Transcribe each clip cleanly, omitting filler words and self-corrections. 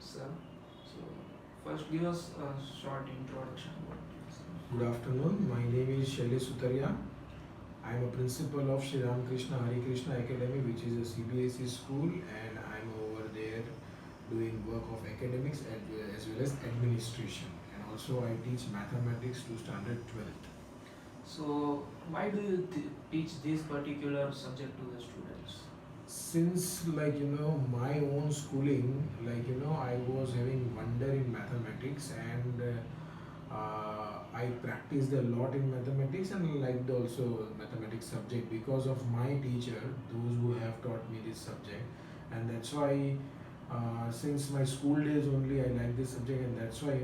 sir. So, first give us a short introduction. What is Good afternoon. My name is Sutariya. I am a principal of Sri Ramakrishna Hare Krishna Academy, which is a CBSE school, and I am over there doing work of academics as well as administration. And also I teach mathematics to standard 12th. So, why do you teach this particular subject to the students? Since my own schooling, I was having wonder in mathematics, and I practiced a lot in mathematics and liked also mathematics subject because of my teacher, those who have taught me this subject. And that's why since my school days only I like this subject, and that's why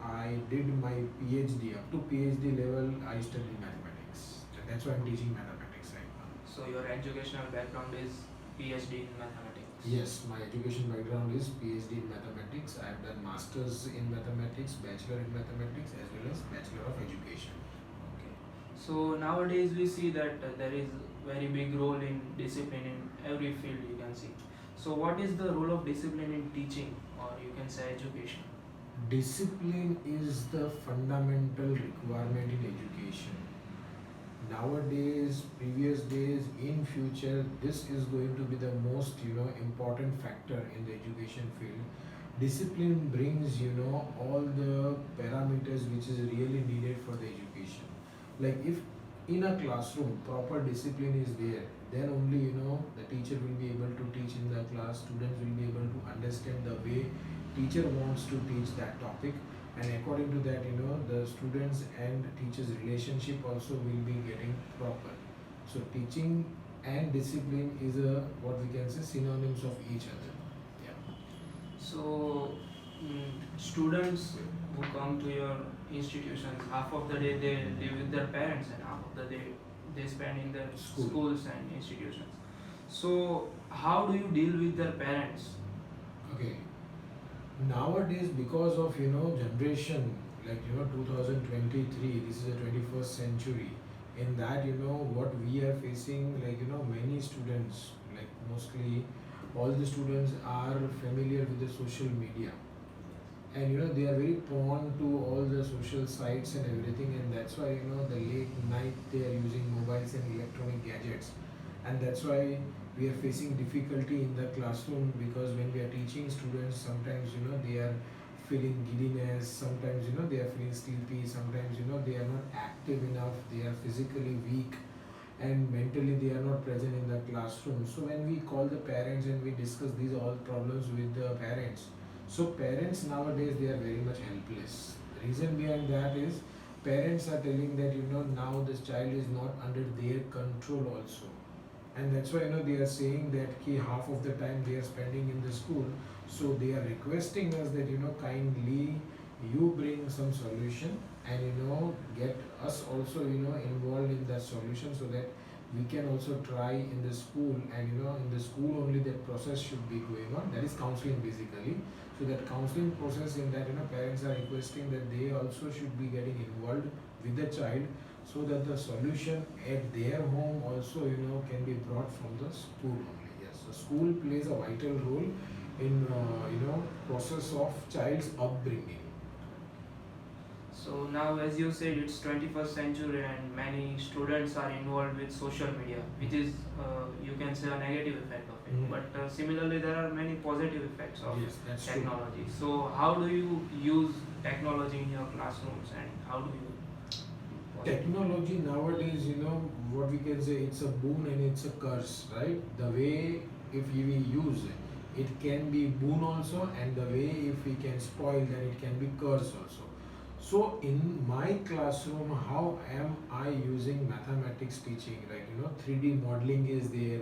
I did my PhD. Up to PhD level I studied mathematics, and that's why I'm teaching mathematics right now. So, your educational background is PhD in mathematics. Yes, my education background is PhD in mathematics. I have done masters in mathematics, bachelor in mathematics, as well as bachelor of education. Okay. So, nowadays we see that there is very big role in discipline in every field you can see. So, what is the role of discipline in teaching, or you can say education? Discipline is the fundamental requirement in education. Nowadays, previous days, in future, this is going to be the most important factor in the education field. Discipline brings all the parameters which is really needed for the education. Like if in a classroom proper discipline is there, then only the teacher will be able to teach in the class. Students will be able to understand the way teacher wants to teach that topic, and according to that the students and teachers relationship also will be getting proper. So teaching and discipline is a what we can say synonyms of each other. Yeah. So, students who come to your institutions, half of the day they live with their parents, and half of the day they spend in their schools and institutions. So, how do you deal with their parents? Okay. Nowadays, because of generation, like 2023, this is the 21st century. In that what we are facing, like many students, like mostly all the students are familiar with the social media, and they are very prone to all the social sites and everything, and that's why the late night they are using mobiles and electronic gadgets, and that's why we are facing difficulty in the classroom, because when we are teaching students, sometimes they are feeling giddiness, sometimes they are feeling sleepy, sometimes they are not active enough, they are physically weak, and mentally they are not present in the classroom. So when we call the parents and we discuss these all problems with the parents, so parents nowadays they are very much helpless. The reason behind that is parents are telling that now this child is not under their control also, and that's why they are saying that half of the time they are spending in the school. So they are requesting us that kindly you bring some solution, and get us also involved in that solution, so that we can also try in the school, and in the school only that process should be going on, that is counseling basically. So that counseling process, in that parents are requesting that they also should be getting involved with the child, so that the solution at their home also can be brought from the school only. Yes, so school plays a vital role in process of child's upbringing. So now, as you said, it's 21st century, and many students are involved with social media, which is you can say a negative effect of it. But similarly, there are many positive effects of technology. True. So how do you use technology in your classrooms, and how do you? Technology nowadays, what we can say, it's a boon and it's a curse, right? The way if we use it, it can be boon also, and the way if we can spoil, then it can be curse also. So in my classroom, how am I using mathematics teaching? Like 3D modeling is there.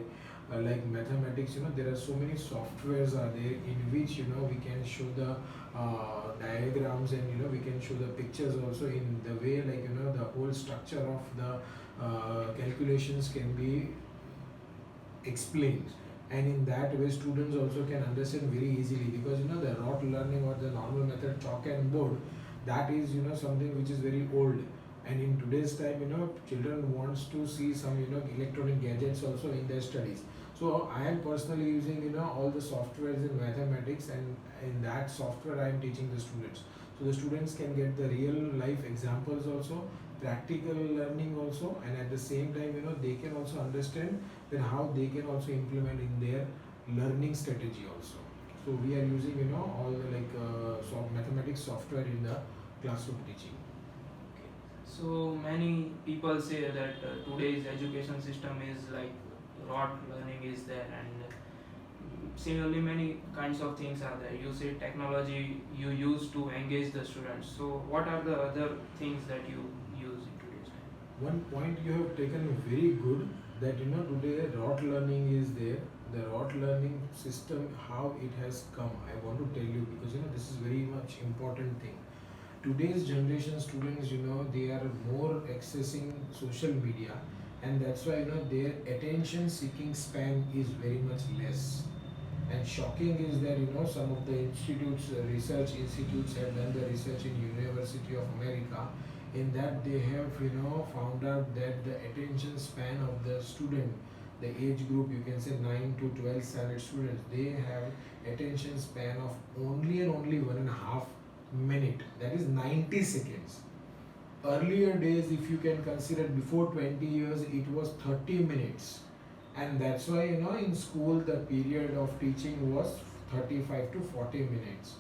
Like mathematics, there are so many softwares are there in which we can show the diagrams, and we can show the pictures also, in the way like the whole structure of the calculations can be explained, and in that way students also can understand very easily, because the rote learning or the normal method chalk and board, that is something which is very old. And in today's time children wants to see some electronic gadgets also in their studies. So I am personally using all the softwares in mathematics, and in that software I am teaching the students. So the students can get the real life examples also, practical learning also, and at the same time they can also understand then how they can also implement in their learning strategy also. So we are using all the mathematics software in the classroom teaching. So many people say that today's education system is like rote learning is there, and similarly many kinds of things are there. You say technology you use to engage the students. So what are the other things that you use in today's time? One point you have taken very good, that today rote learning is there. The rote learning system, how it has come, I want to tell you, because this is very much important thing. Today's generation students, they are more accessing social media, and that's why their attention seeking span is very much less. And shocking is that some of the institutes, research institutes have done the research in University of America. In that they have found out that the attention span of the student, the age group, you can say 9 to 12 standard students, they have attention span of only and only 1.5 minute. That is 90 seconds. Earlier days, if you can consider, before 20 years, it was 30 minutes. And that's why in school the period of teaching was 35 to 40 minutes,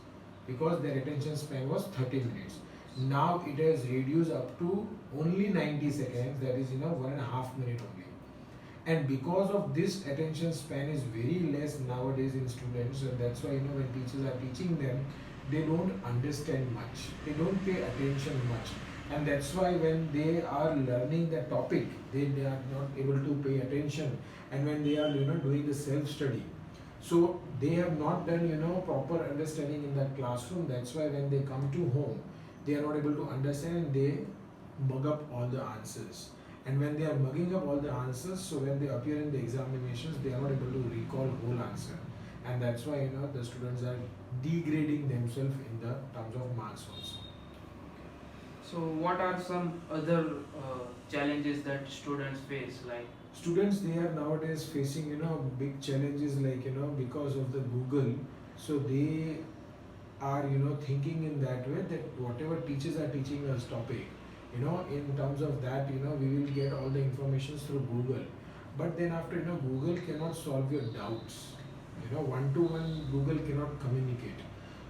because their attention span was 30 minutes. Now it has reduced up to only 90 seconds, that is 1.5 minute only. And because of this, attention span is very less nowadays in students, and that's why when teachers are teaching them, they don't understand much, they don't pay attention much. And that's why when they are learning the topic, they are not able to pay attention. And when they are doing the self study, so they have not done proper understanding in that classroom. That's why when they come to home, they are not able to understand, and they mug up all the answers. And when they are mugging up all the answers, so when they appear in the examinations, they are not able to recall whole answer. And that's why the students are degrading themselves in the terms of marks also. So what are some other challenges that students face? Like Students, they are nowadays facing big challenges, like because of the Google. So they are thinking in that way, that whatever teachers are teaching us topic, in terms of that we will get all the information through Google. But then after Google cannot solve your doubts, one to one Google cannot communicate.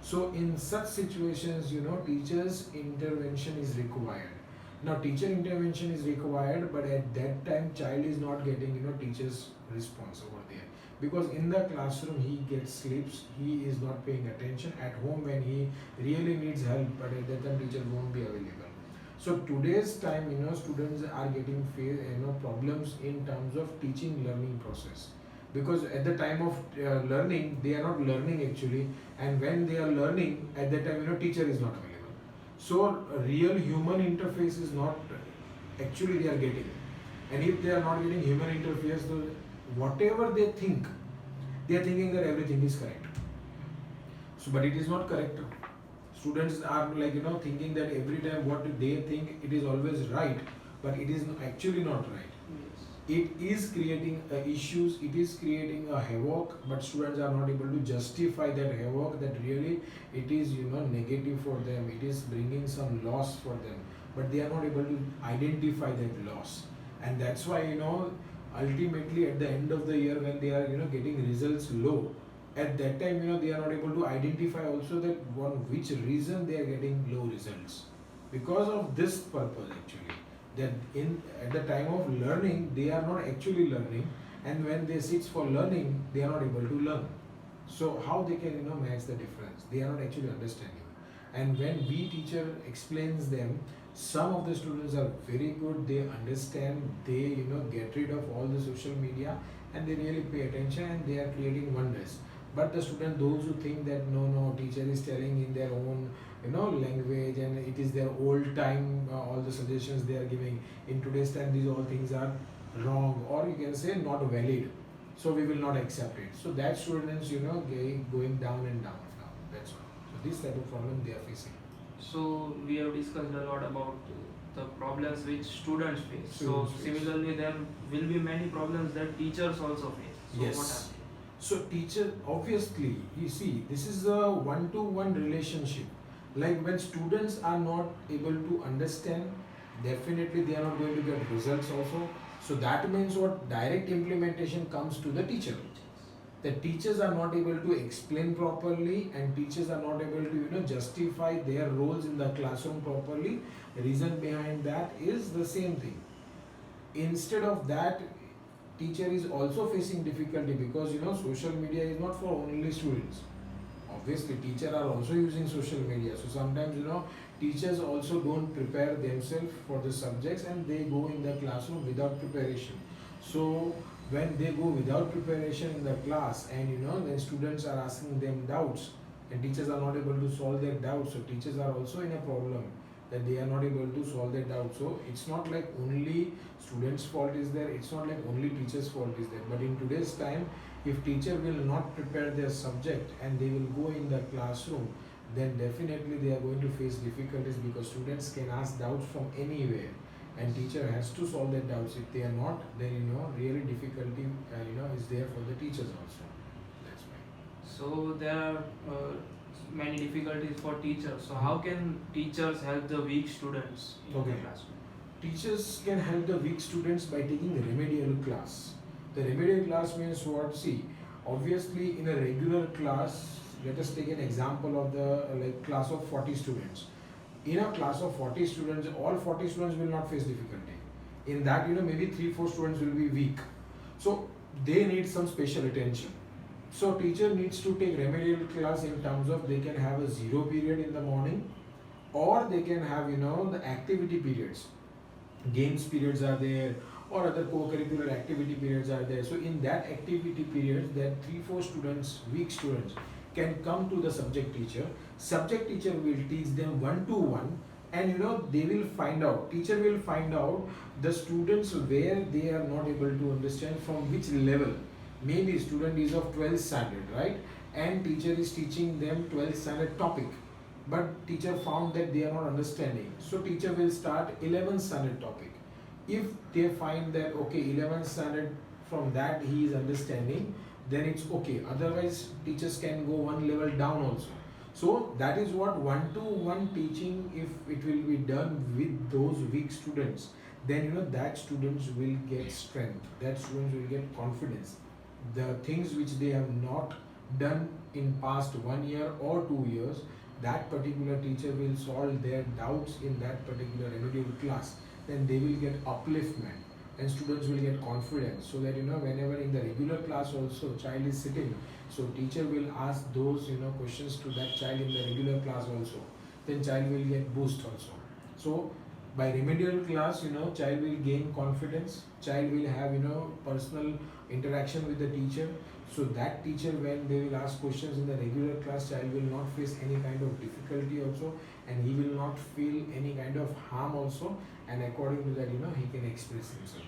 So in such situations teachers intervention is required. Now teacher intervention is required, but at that time child is not getting teacher's response over there, because in the classroom he gets sleeps, he is not paying attention. At home when he really needs help, but at that time teacher won't be available. So today's time students are getting problems in terms of teaching learning process, because at the time of learning they are not learning actually, and when they are learning, at that time teacher is not available. So real human interface is not actually they are getting. And if they are not getting human interface, so whatever they think, they are thinking that everything is correct. So but it is not correct. Students are thinking that every time what they think it is always right, but it is actually not right. It is creating issues, it is creating a havoc, but students are not able to justify that havoc, that really it is negative for them, it is bringing some loss for them, but they are not able to identify that loss. And that's why ultimately at the end of the year, when they are getting results low, at that time they are not able to identify also that which reason they are getting low results, because of this purpose actually, that at the time of learning they are not actually learning, and when they sit for learning they are not able to learn. So how they can match the difference? They are not actually understanding. And when we teacher explains them, some of the students are very good, they understand, they get rid of all the social media, and they really pay attention, and they are creating wonders. But the student, those who think that no, teacher is telling in their own language, and it is their old time, all the suggestions they are giving, in today's time these all things are wrong, or you can say not valid, so we will not accept it. So that students going down and down now. That's all. So this type of problem they are facing. So we have discussed a lot about the problems which students face. Students face. Similarly there will be many problems that teachers also face. So what are Yes. they? So teacher, obviously, you see, this is a one-to-one relationship. Like when students are not able to understand, definitely they are not going to get results also. So that means what direct implementation comes to the teacher. The teachers are not able to explain properly, and teachers are not able to justify their roles in the classroom properly. The reason behind that is the same thing. Instead of that, teacher is also facing difficulty because social media is not for only students. Obviously teachers are also using social media, so sometimes teachers also don't prepare themselves for the subjects and they go in the classroom without preparation. So when they go without preparation in the class, and when students are asking them doubts and teachers are not able to solve their doubts, so teachers are also in a problem that they are not able to solve their doubts. So it's not like only students fault is there, it's not like only teachers fault is there, but in today's time, if teacher will not prepare their subject and they will go in the classroom, then definitely they are going to face difficulties, because students can ask doubts from anywhere and teacher has to solve their doubts. If they are not, then really difficulty is there for the teachers also. That's why. So there are many difficulties for teachers. So how can teachers help the weak students in the Okay. classroom? Teachers can help the weak students by taking a remedial class. The remedial class means what? See, obviously in a regular class, let us take an example of the class of 40 students. In a class of 40 students, all 40 students will not face difficulty. In that, maybe 3-4 students will be weak. So they need some special attention. So teacher needs to take remedial class in terms of they can have a zero period in the morning, or they can have the activity periods. Games periods are there, or other co-curricular activity periods are there. So in that activity periods, that 3-4 students, weak students, can come to the subject teacher. Subject teacher will teach them one-to-one, and they will find out, teacher will find out the students where they are not able to understand, from which level. Maybe student is of 12th standard, right, and teacher is teaching them 12th standard topic, but teacher found that they are not understanding, so teacher will start 11th standard topic. If they find that okay, 11th standard, from that he is understanding, then it's okay. Otherwise teachers can go one level down also. So that is what one-to-one teaching, if it will be done with those weak students, then that students will get strength, that students will get confidence. The things which they have not done in past 1 year or 2 years, that particular teacher will solve their doubts in that particular remedial class. Then they will get upliftment and students will get confidence, so that whenever in the regular class also child is sitting, so teacher will ask those questions to that child in the regular class also, then child will get boost also. So by remedial class, child will gain confidence, child will have personal interaction with the teacher, so that teacher, when they will ask questions in the regular class, child will not face any kind of difficulty also, and he will not feel any kind of harm also, and according to that he can express himself.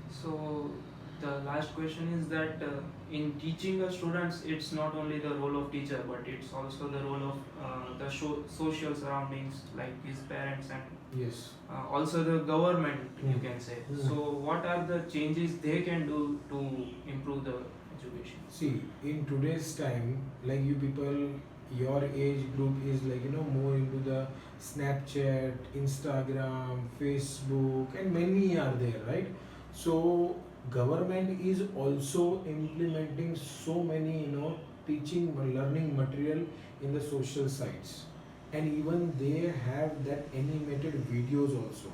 So the last question is that in teaching the students, it's not only the role of teacher, but it's also the role of the social surroundings, like his parents, and Yes. also the government, you Mm. can say. Mm. So what are the changes they can do to improve the education? See, in today's time, like you people, your age group is more into the Snapchat, Instagram, Facebook, and many are there, right? So government is also implementing so many teaching learning material in the social sites, and even they have that animated videos also,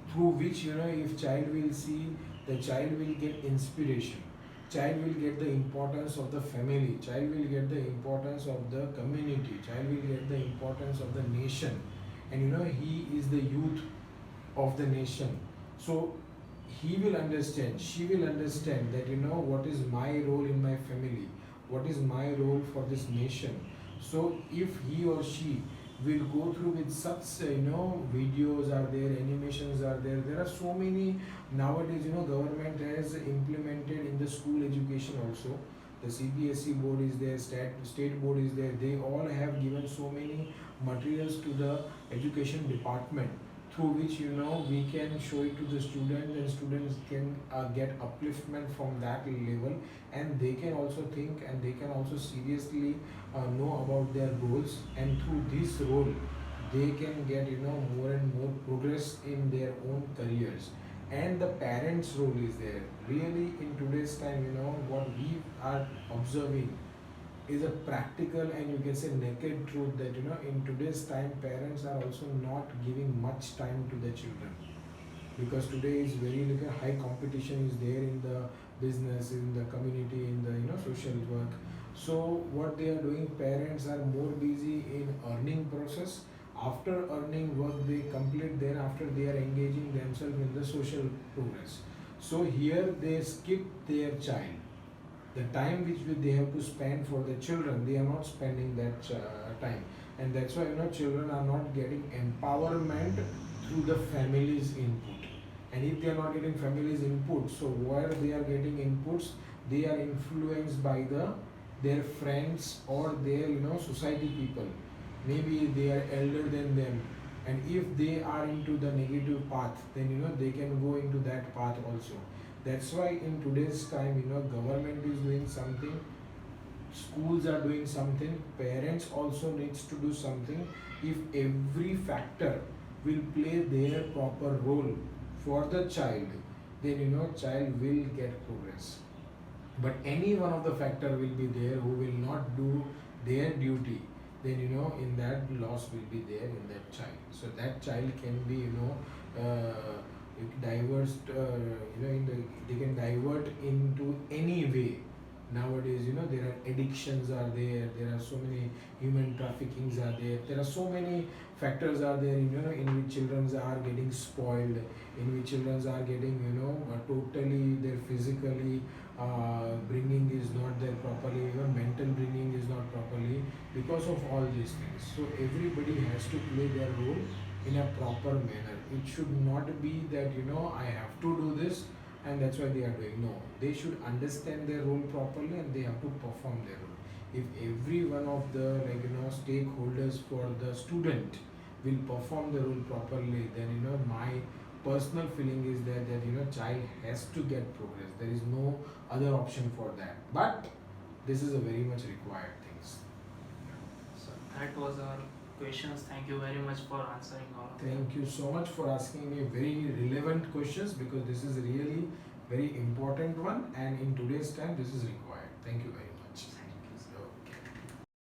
through which if child will see, the child will get inspiration, child will get the importance of the family, child will get the importance of the community, child will get the importance of the nation, and he is the youth of the nation. So he will understand, she will understand that what is my role in my family, what is my role for this nation. So if he or she will go through with such videos are there, animations are there, there are so many nowadays. Government has implemented in the school education also, the CBSE board is there, state board is there, they all have given so many materials to the education department, through which we can show it to the students, and students can get upliftment from that level, and they can also think, and they can also seriously know about their goals, and through this role they can get more and more progress in their own careers. And the parents role is there really in today's time. What we are observing is a practical, and you can say naked truth, that in today's time parents are also not giving much time to the children, because today is very like a high competition is there in the business, in the community, in the social work. So what they are doing, parents are more busy in earning process. After earning work they complete, then after they are engaging themselves in the social progress. So here they skip their child, the time which they have to spend for the children, they are not spending that time. And that's why children are not getting empowerment through the family's input. And if they are not getting family's input, so where they are getting inputs, they are influenced by their friends or their society people. Maybe they are elder than them, and if they are into the negative path, then they can go into that path also. That's why in today's time, government is doing something, schools are doing something, parents also needs to do something. If every factor will play their proper role for the child, then child will get progress. But any one of the factor will be there who will not do their duty, then in that loss will be there in that child. So that child can be diverse, they can divert into any way. Nowadays there are addictions are there are so many human traffickings are there are so many factors are there in which children are getting spoiled, in which children are getting totally their physically bringing is not there properly, even mental bringing is not properly, because of all these things. So everybody has to play their role in a proper manner. It should not be that I have to do this and that's why they are doing. No, they should understand their role properly and they have to perform their role. If every one of the stakeholders for the student will perform the role properly, then my personal feeling is that child has to get progress. There is no other option for that. But this is a very much required things. So that was our questions. Thank you very much for answering all of them. Thank you so much for asking me very relevant questions, because this is really very important one, and in today's time this is required. Thank you very much.